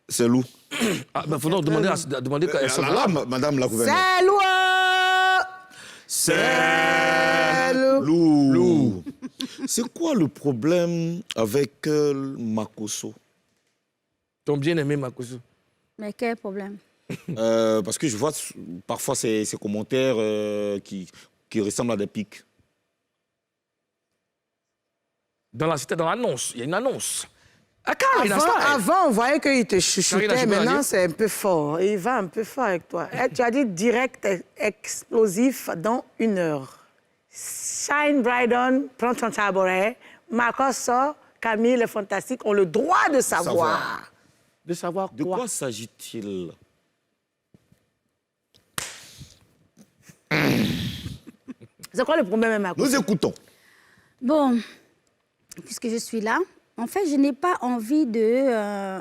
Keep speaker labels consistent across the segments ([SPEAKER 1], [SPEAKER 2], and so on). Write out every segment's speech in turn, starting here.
[SPEAKER 1] C'est loup.
[SPEAKER 2] Ah, ben, faut donc demander qu'elle soit
[SPEAKER 1] Là, madame la gouverneure.
[SPEAKER 3] C'est loup.
[SPEAKER 1] C'est loup. C'est quoi le problème avec Makosso?
[SPEAKER 2] Ton bien-aimé Makosso.
[SPEAKER 4] Mais quel problème?
[SPEAKER 1] Parce que je vois parfois ces commentaires qui ressemblent à des pics.
[SPEAKER 2] C'était dans l'annonce. Il y a une annonce. Ah,
[SPEAKER 3] Avant, on voyait qu'il te chuchotait.
[SPEAKER 2] Karina,
[SPEAKER 3] Maintenant, c'est un peu fort. Il va un peu fort avec toi. Tu as dit direct, explosif dans 1 heure. Shine bright on, prends ton tabouret. Marcos sort, Camille, le fantastique, ont le droit de savoir.
[SPEAKER 2] De savoir quoi?
[SPEAKER 1] De quoi s'agit-il?
[SPEAKER 3] C'est quoi le problème, Marcos?
[SPEAKER 1] Nous écoutons.
[SPEAKER 4] Bon, puisque je suis là, en fait, je n'ai pas envie de...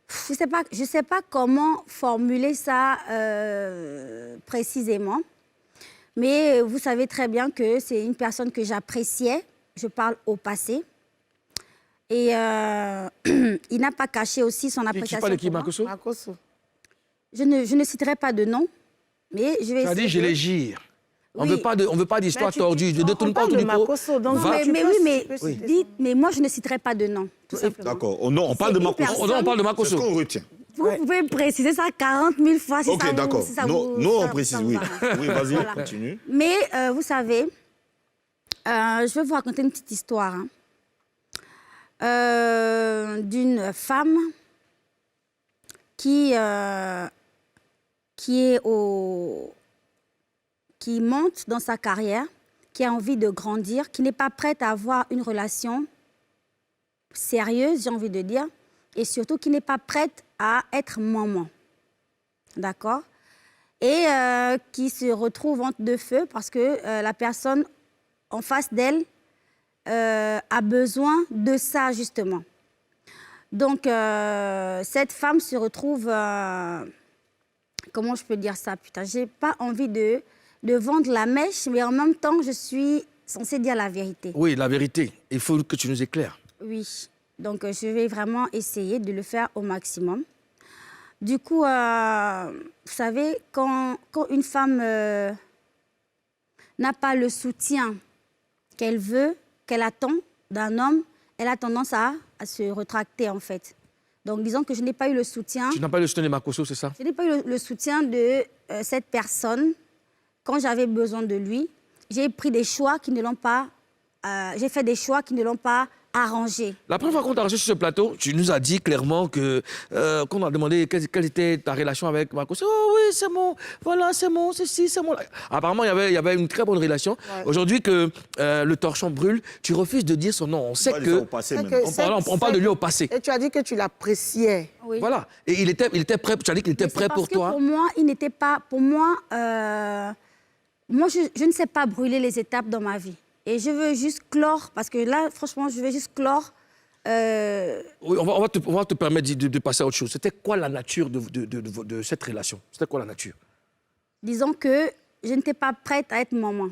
[SPEAKER 4] je sais pas comment formuler ça précisément, mais vous savez très bien que c'est une personne que j'appréciais. Je parle au passé. Et il n'a pas caché aussi son appréciation.
[SPEAKER 2] Tu parles de qui,
[SPEAKER 4] pour moi.
[SPEAKER 2] Makosso?
[SPEAKER 4] Je ne citerai pas de nom, mais je vais
[SPEAKER 2] Tu as dit, je les gire. On
[SPEAKER 4] Oui.
[SPEAKER 2] ne veut pas d'histoire tordue. Je ne détourne pas
[SPEAKER 3] de
[SPEAKER 2] tout du pot.
[SPEAKER 3] Makosso, donc
[SPEAKER 4] mais moi, je ne citerai pas de nom, tout simplement.
[SPEAKER 1] D'accord. Oh, non, on parle de Makosso.
[SPEAKER 4] personne-
[SPEAKER 2] On parle de
[SPEAKER 1] C'est
[SPEAKER 2] Makosso.
[SPEAKER 1] ce qu'on retient.
[SPEAKER 4] Vous pouvez préciser ça 40 000 fois si
[SPEAKER 1] Ok,
[SPEAKER 4] ça vous...
[SPEAKER 1] d'accord.
[SPEAKER 4] Si ça
[SPEAKER 1] Non,
[SPEAKER 4] vous-
[SPEAKER 1] non,
[SPEAKER 4] ça-
[SPEAKER 1] on précise,
[SPEAKER 4] ça vous
[SPEAKER 1] oui.
[SPEAKER 4] arrange.
[SPEAKER 1] Oui, vas-y,
[SPEAKER 4] Voilà.
[SPEAKER 1] continue.
[SPEAKER 4] Mais vous savez, je vais vous raconter une petite histoire d'une femme qui monte dans sa carrière, qui a envie de grandir, qui n'est pas prête à avoir une relation sérieuse, j'ai envie de dire, et surtout qui n'est pas prête à être maman. D'accord? Et qui se retrouve entre deux feux parce que la personne en face d'elle a besoin de ça, justement. Donc, cette femme se retrouve... comment je peux dire ça? Putain, j'ai pas envie de vendre la mèche, mais en même temps, je suis censée dire la vérité.
[SPEAKER 2] Oui, la vérité. Il faut que tu nous éclaires.
[SPEAKER 4] Oui. Donc, je vais vraiment essayer de le faire au maximum. Du coup, vous savez, quand une femme n'a pas le soutien qu'elle veut, qu'elle attend d'un homme, elle a tendance à se rétracter, en fait. Donc, disons que je n'ai pas eu le soutien...
[SPEAKER 2] Tu n'as pas le soutien de Makosso, c'est ça?
[SPEAKER 4] Je n'ai pas eu le soutien de cette personne quand j'avais besoin de lui. J'ai pris des choix qui ne l'ont pas... j'ai fait des choix qui ne l'ont pas arrangé.
[SPEAKER 2] La première fois qu'on t'a reçu sur ce plateau, tu nous as dit clairement que, qu'on a demandé quelle était ta relation avec Makosso. Oh oui, c'est mon, voilà, c'est mon, ceci, c'est mon... Apparemment, il y avait une très bonne relation. Ouais. Aujourd'hui que le torchon brûle, tu refuses de dire son nom. On sait que... On parle de lui au passé.
[SPEAKER 3] Et tu as dit que tu l'appréciais.
[SPEAKER 4] Oui.
[SPEAKER 2] Voilà. Et il était prêt, tu as dit qu'il était prêt pour toi.
[SPEAKER 4] Pour moi, il n'était pas... Pour moi, moi je ne sais pas brûler les étapes dans ma vie. Et je veux juste clore, parce que là, franchement, je veux juste clore.
[SPEAKER 2] Oui, on va te permettre de passer à autre chose. C'était quoi la nature de cette relation? C'était quoi la nature?
[SPEAKER 4] Disons que je n'étais pas prête à être maman.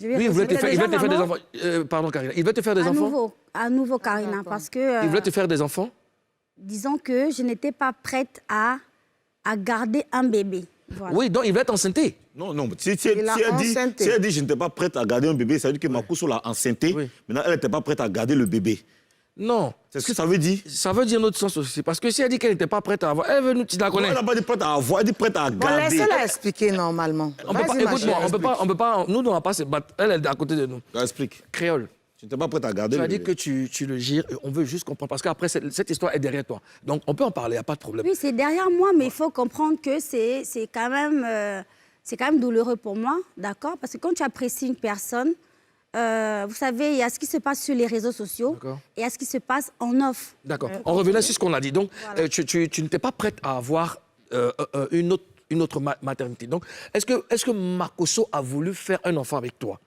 [SPEAKER 2] Oui, il voulait te faire des enfants. Pardon, Karina. Il voulait te faire des enfants?
[SPEAKER 4] À nouveau, Karina, parce que...
[SPEAKER 2] il voulait te faire des enfants?
[SPEAKER 4] Disons que je n'étais pas prête à garder un bébé. Voilà.
[SPEAKER 2] Oui, donc il voulait t'enceinter.
[SPEAKER 1] Non, non, si elle dit je n'étais pas prête à garder un bébé, ça veut dire que Makosso l'a enceinté. Oui. Maintenant, elle n'était pas prête à garder le bébé.
[SPEAKER 2] Non.
[SPEAKER 1] C'est ce que ça veut dire?
[SPEAKER 2] Ça veut dire un autre sens aussi. Parce que si elle dit qu'elle n'était pas prête à avoir, elle veut nous, tu la connais.
[SPEAKER 1] Elle n'a pas dit prête à avoir, elle dit prête à garder.
[SPEAKER 3] Bon, laissez-la expliquer normalement.
[SPEAKER 2] Écoute-moi, on peut pas, nous, on va pas se battre. Elle est à côté de nous.
[SPEAKER 1] Explique.
[SPEAKER 2] Créole.
[SPEAKER 1] Tu n'étais pas prête à garder.
[SPEAKER 2] Tu as dit que tu le gires, on veut juste comprendre. Parce qu'après, cette histoire est derrière toi. Donc, on peut en parler, il n'y a pas de problème.
[SPEAKER 4] Oui, c'est derrière moi, mais il faut comprendre que c'est quand même douloureux pour moi, d'accord? Parce que quand tu apprécies une personne, vous savez, il y a ce qui se passe sur les réseaux sociaux et il y a ce qui se passe en off.
[SPEAKER 2] D'accord. On revenait sur ce qu'on a dit. Donc, voilà. Tu n'étais pas prête à avoir une autre maternité. Donc, est-ce que Makosso a voulu faire un enfant avec toi?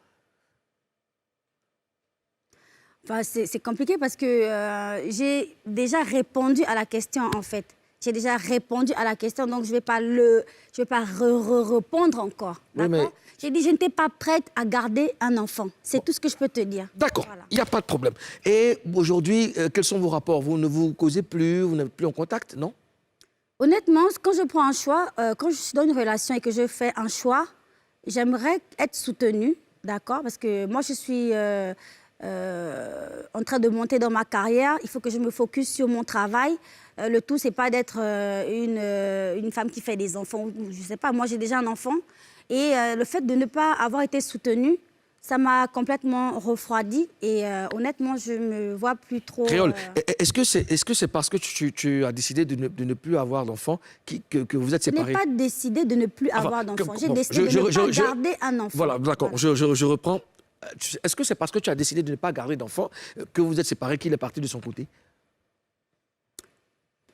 [SPEAKER 2] Enfin,
[SPEAKER 4] c'est compliqué parce que j'ai déjà répondu à la question, en fait. j'ai déjà répondu à la question, donc je vais pas répondre encore.
[SPEAKER 2] Oui, mais...
[SPEAKER 4] J'ai dit, je n'étais pas prête à garder un enfant. C'est tout ce que je peux te dire.
[SPEAKER 2] D'accord,
[SPEAKER 4] Voilà.
[SPEAKER 2] il n'y a pas de problème. Et aujourd'hui, quels sont vos rapports? Vous ne vous causez plus, vous n'êtes plus en contact, non?
[SPEAKER 4] Honnêtement, quand je prends un choix, quand je suis dans une relation et que je fais un choix, j'aimerais être soutenue, d'accord? Parce que moi, je suis en train de monter dans ma carrière. Il faut que je me focus sur mon travail. Le tout, c'est pas d'être une femme qui fait des enfants. Je sais pas, moi, j'ai déjà un enfant. Et le fait de ne pas avoir été soutenue, ça m'a complètement refroidi. Et honnêtement, je me vois plus trop...
[SPEAKER 2] Créole, est-ce que c'est parce que tu as décidé de ne plus avoir d'enfant que vous êtes séparés?
[SPEAKER 4] Je n'ai pas décidé de ne plus avoir d'enfant. J'ai décidé de ne pas garder un enfant.
[SPEAKER 2] Voilà, d'accord, voilà. je reprends. Est-ce que c'est parce que tu as décidé de ne pas garder d'enfant que vous êtes séparés, qu'il est parti de son côté?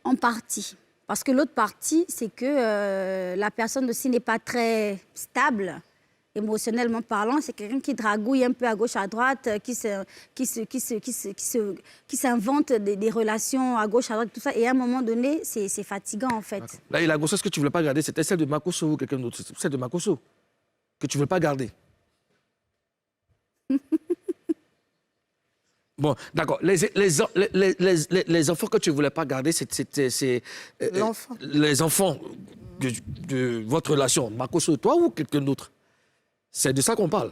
[SPEAKER 4] En partie. Parce que l'autre partie, c'est que la personne aussi n'est pas très stable, émotionnellement parlant. C'est quelqu'un qui dragouille un peu à gauche, à droite, qui s'invente des relations à gauche, à droite, tout ça. Et à un moment donné, c'est fatigant, en fait.
[SPEAKER 2] Là, et la grossesse que tu ne voulais pas garder, c'était celle de Makosso ou quelqu'un d'autre? Celle de Makosso que tu ne voulais pas garder. Bon, d'accord. Les enfants que tu ne voulais pas garder, c'était les enfants de votre relation. Makosso, toi ou quelqu'un d'autre? C'est de ça qu'on parle.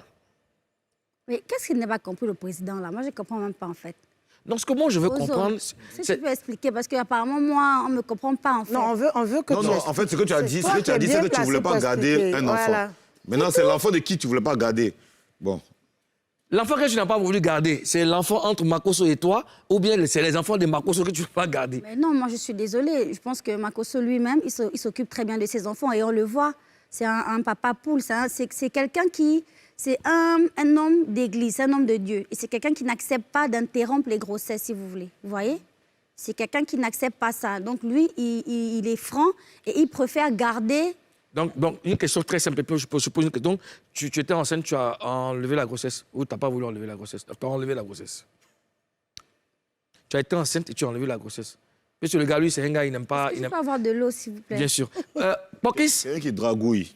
[SPEAKER 4] Mais qu'est-ce qu'il n'a pas compris, le président, là? Moi, je ne comprends même pas, en fait.
[SPEAKER 2] Non, ce que moi, je veux comprendre...
[SPEAKER 4] Si tu peux expliquer, parce qu'apparemment, moi, on ne me comprend pas, en fait.
[SPEAKER 3] Non, on veut que
[SPEAKER 1] non, en fait, ce que tu as dit, c'est que tu ne voulais pas garder
[SPEAKER 3] expliquer.
[SPEAKER 1] un enfant.
[SPEAKER 3] Voilà.
[SPEAKER 1] Maintenant, c'est l'enfant de qui tu ne voulais pas garder. Bon.
[SPEAKER 2] L'enfant que tu n'as pas voulu garder, c'est l'enfant entre Makosso et toi, ou bien c'est les enfants de Makosso que tu ne veux pas garder?
[SPEAKER 4] Mais non, moi, je suis désolée. Je pense que Makosso lui-même, il s'occupe très bien de ses enfants et on le voit. C'est un papa poule. C'est quelqu'un qui... C'est un homme d'église, un homme de Dieu. Et c'est quelqu'un qui n'accepte pas d'interrompre les grossesses, si vous voulez. Vous voyez? C'est quelqu'un qui n'accepte pas ça. Donc, lui, il est franc et il préfère garder...
[SPEAKER 2] Donc, une question très simple. Je pose une question. Donc, tu étais enceinte, tu as enlevé la grossesse. Ou tu n'as pas voulu enlever la grossesse? Tu as enlevé la grossesse. Tu as été enceinte et tu as enlevé la grossesse. Puisque le gars, lui, c'est un gars, il n'aime pas...
[SPEAKER 4] Je peux avoir de l'eau, s'il vous plaît?
[SPEAKER 2] Bien sûr. Pokis?
[SPEAKER 1] Quelqu'un qui dragouille.